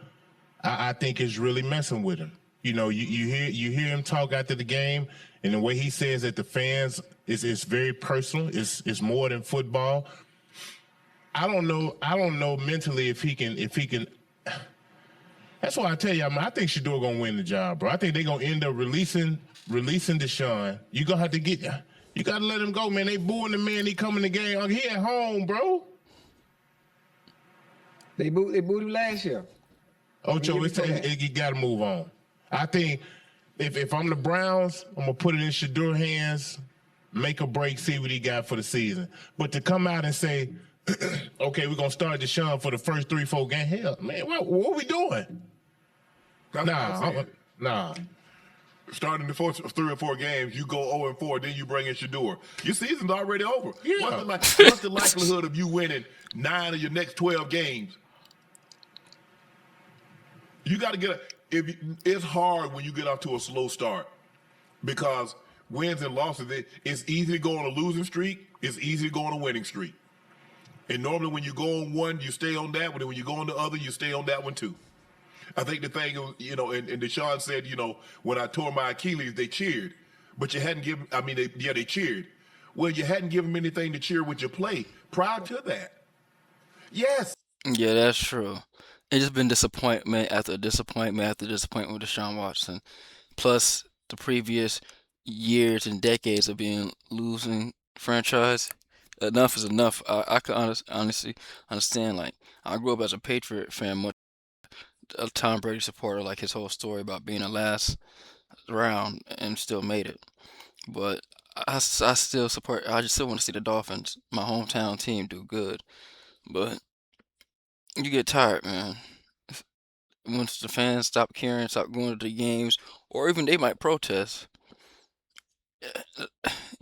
I think is really messing with him. You know, you hear him talk after the game, and the way he says that the fans is very personal. It's more than football. I don't know mentally if he can. That's why I tell you, I think Shedeur gonna win the job, bro. I think they're gonna end up releasing Deshaun. You gotta let him go, man. They booing the man. He coming the game. He at home, bro. They booed him last year. Ocho, you gotta move on. I think if I'm the Browns, I'm gonna put it in Shedeur hands, make a break, see what he got for the season. But to come out and say, okay, we're gonna start Deshaun for the first 3-4 games, hell, man, what we doing? Nah. Starting the first 3 or 4 games, you go 0-4, then you bring in Shedeur. Your season's already over. Yeah. What's the likelihood of you winning 9 of your next 12 games? You got to it's hard when you get off to a slow start, because wins and losses, it's easy to go on a losing streak. It's easy to go on a winning streak. And normally when you go on one, you stay on that one. And when you go on the other, you stay on that one too. I think the thing, and Deshaun said, when I tore my Achilles, they cheered. But you hadn't given, they cheered. Well, you hadn't given them anything to cheer with your play prior to that. Yes. Yeah, that's true. It's just been disappointment after disappointment after disappointment with Deshaun Watson. Plus the previous years and decades of being losing franchise. Enough is enough. I can honestly understand. Like, I grew up as a Patriot fan, much a Tom Brady supporter. Like, his whole story about being a last round and still made it. But I still support. I just still want to see the Dolphins, my hometown team, do good. But you get tired, man. once the fans stop caring, stop going to the games, or even they might protest,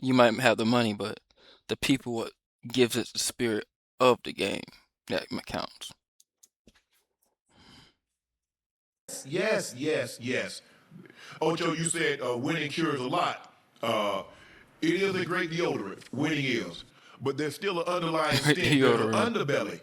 you might have the money, but the people what gives it the spirit of the game that counts. Yes. Ocho, you said winning cures a lot. It is a great deodorant. Winning is. But there's still an underlying Great stink, there's an deodorant. underbelly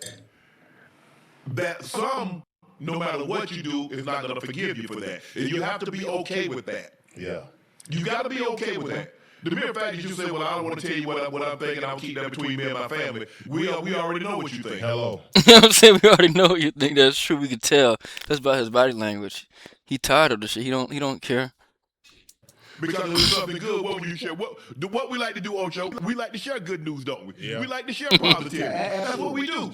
that some, no matter what you do, is not going to forgive you for that. And you have to be okay with that. Yeah. You got to be okay with that. The mere fact that you say, well, I don't want to tell you what I'm thinking, I'll keep that between me and my family, we already know what you think. Hello. You know what I'm saying? We already know you think that's true. We could tell. That's about his body language. He tired of the shit. He don't care. Because if it's something good, what will you share? What we like to do, Ocho, we like to share good news, don't we? Yeah. We like to share positivity. That's what we do.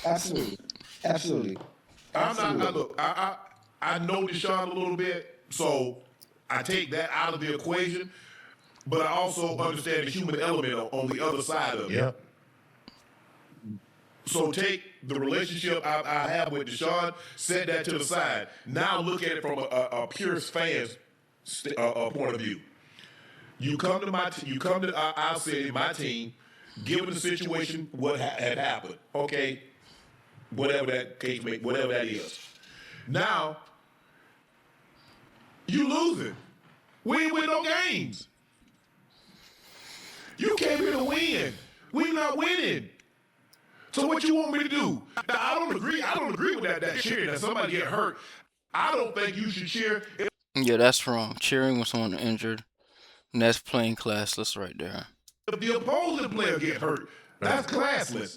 Absolutely. I know Deshaun a little bit, so I take that out of the equation, but I also understand the human element on the other side of it. Yeah. So take the relationship I have with Deshaun, set that to the side. Now look at it from a pure fan's point of view. You come to our city, my team, given the situation, what had happened, okay, whatever that case may, whatever that is. Now, you losing. We ain't win no games. You came here to win. We not winning. So what you want me to do? Now, I don't agree with that cheering that somebody get hurt. I don't think you should cheer. Yeah, that's wrong. Cheering when someone injured, and that's plain classless right there. If the opposing player get hurt, that's classless.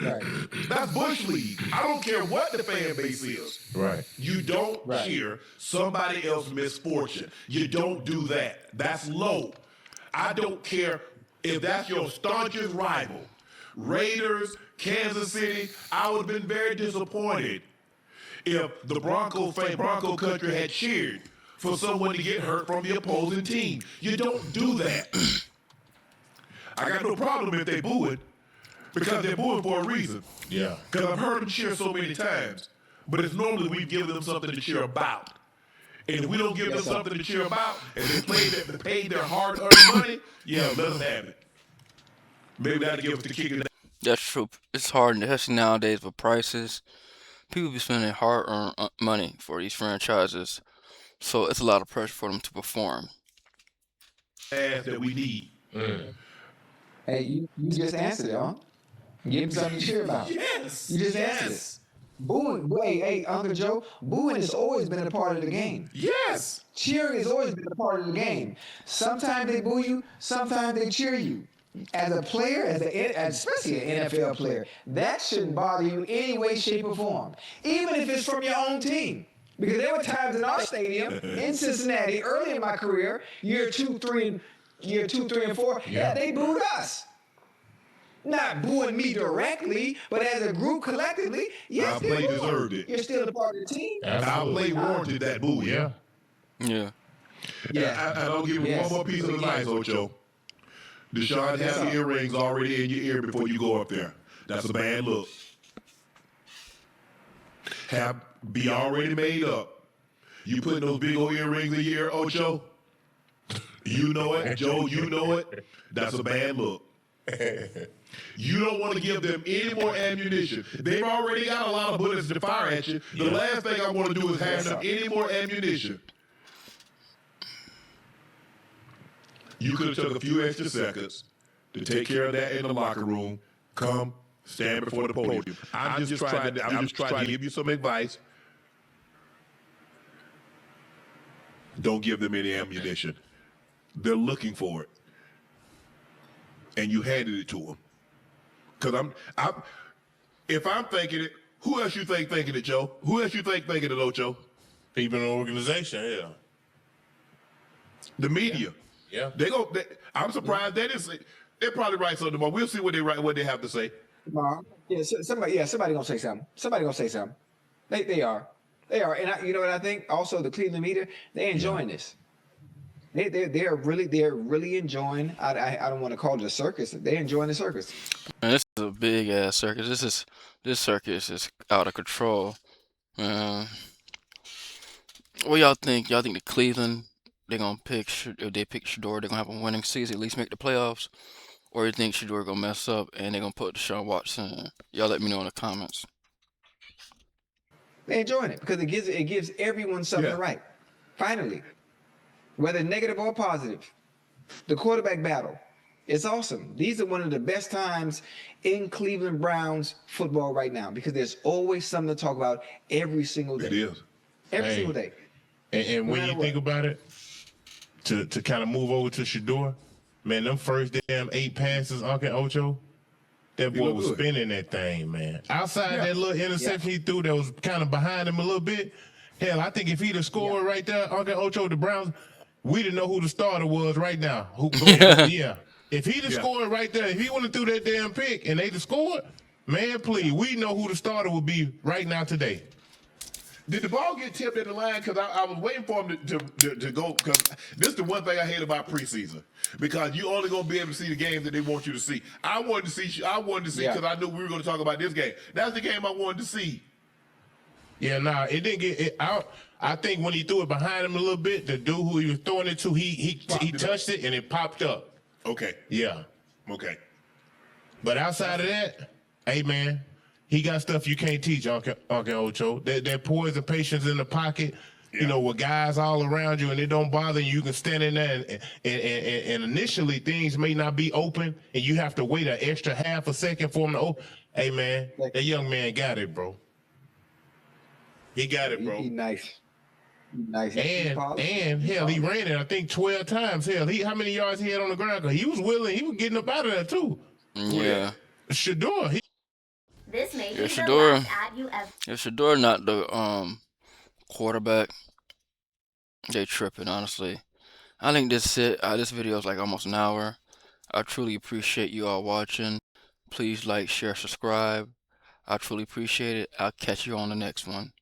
That's bush league. I don't care what the fan base is. Right. You don't cheer somebody else's misfortune. You don't do that. That's low. I don't care if that's your staunchest rival. Raiders, Kansas City, I would have been very disappointed if the Bronco country had cheered for someone to get hurt from the opposing team. You don't do that. I got no problem if they boo it, because they're booing for a reason. Yeah. Because I've heard them cheer so many times, but it's normally we give them something to cheer about. And if we don't give them something to cheer about, and they paid their hard-earned money, yeah, let them have it. Maybe that'll give us the kick in the. That's true. It's hard, especially nowadays with prices. People be spending hard-earned money for these franchises, so it's a lot of pressure for them to perform. Ass that we need. Hey, you just answered it, huh? Give him something to cheer about. Yes. You just answered it. Booing, hey, Uncle Joe, booing has always been a part of the game. Yes. Cheering has always been a part of the game. Sometimes they boo you, sometimes they cheer you. As a player, especially an NFL player, that shouldn't bother you in any way, shape, or form. Even if it's from your own team. Because there were times in our stadium, in Cincinnati, early in my career, year 2, 3, and 4, they booed us. Not booing me directly, but as a group collectively, yes, our play deserved it. You're still a part of the team. Our play warranted that boo. Yeah. I'll give you one more piece of advice, Ocho. Deshaun has the earrings already in your ear before you go up there. That's a bad look. Be already made up. You putting those big old earrings in your ear, Ocho? You know it, Joe. You know it. That's a bad look. You don't want to give them any more ammunition. They've already got a lot of bullets to fire at you. The last thing I want to do is have them any more ammunition. You could have took a few extra seconds to take care of that in the locker room. Come, stand before the podium. I'm just trying to give you some advice. Don't give them any ammunition. They're looking for it. And you handed it to them. Because if I'm thinking it, who else you think thinking it, Joe? Who else you think thinking it, Ocho? People in the organization, yeah. The media. Yeah. I'm surprised they'll probably write something tomorrow. We'll see what they have to say. Tomorrow. Somebody gonna say something. Somebody gonna say something. They are. And you know what I think? Also, the Cleveland media, they're enjoying this. They're really enjoying. I don't want to call it a circus. They're enjoying the circus. Man, this is a big ass circus. This circus is out of control. What y'all think? Y'all think the Cleveland they're gonna pick if they pick Shedeur, they're gonna have a winning season, at least make the playoffs, or you think Shedeur gonna mess up and they're gonna put Deshaun Watson in? Y'all let me know in the comments. They're enjoying it because it gives everyone something to write. Finally, whether negative or positive, the quarterback battle. It's awesome. These are one of the best times in Cleveland Browns football right now because there's always something to talk about every single day. It is. Every single day. And when you think about it, to kind of move over to Shedeur, man, them first damn 8 passes, Uncle Ocho, that boy was spinning that thing, man. Outside that little interception he threw that was kind of behind him a little bit, hell, I think if he'd have scored right there, Uncle Ocho, the Browns, we didn't know who the starter was right now. If he'd have scored right there, if he wouldn't have threw that damn pick and they'd have scored, man, please, we know who the starter would be right now today. Did the ball get tipped at the line? Because I was waiting for him to go. Because this is the one thing I hate about preseason. Because you only gonna be able to see the games that they want you to see. I wanted to see because I knew we were gonna talk about this game. That's the game I wanted to see. Yeah, nah, it didn't get it out. I think when he threw it behind him a little bit, the dude who he was throwing it to, he touched it and it popped up. Okay. Yeah. Okay. But outside of that, hey man, he got stuff you can't teach, Uncle Ocho. That poise and patience in the pocket, you know, with guys all around you and it don't bother you. You can stand in there and initially things may not be open and you have to wait an extra half a second for him to open. Hey man, that young man got it, bro. He got it, bro. He nice. Nice. And hell, he ran it, I think 12 times. Hell, how many yards he had on the ground? 'Cause he was willing, he was getting up out of there too. Yeah. Shedeur, Shedeur not the quarterback. They tripping, honestly. I think this video is like almost an hour. I truly appreciate you all watching. Please like, share, subscribe. I truly appreciate it. I'll catch you on the next one.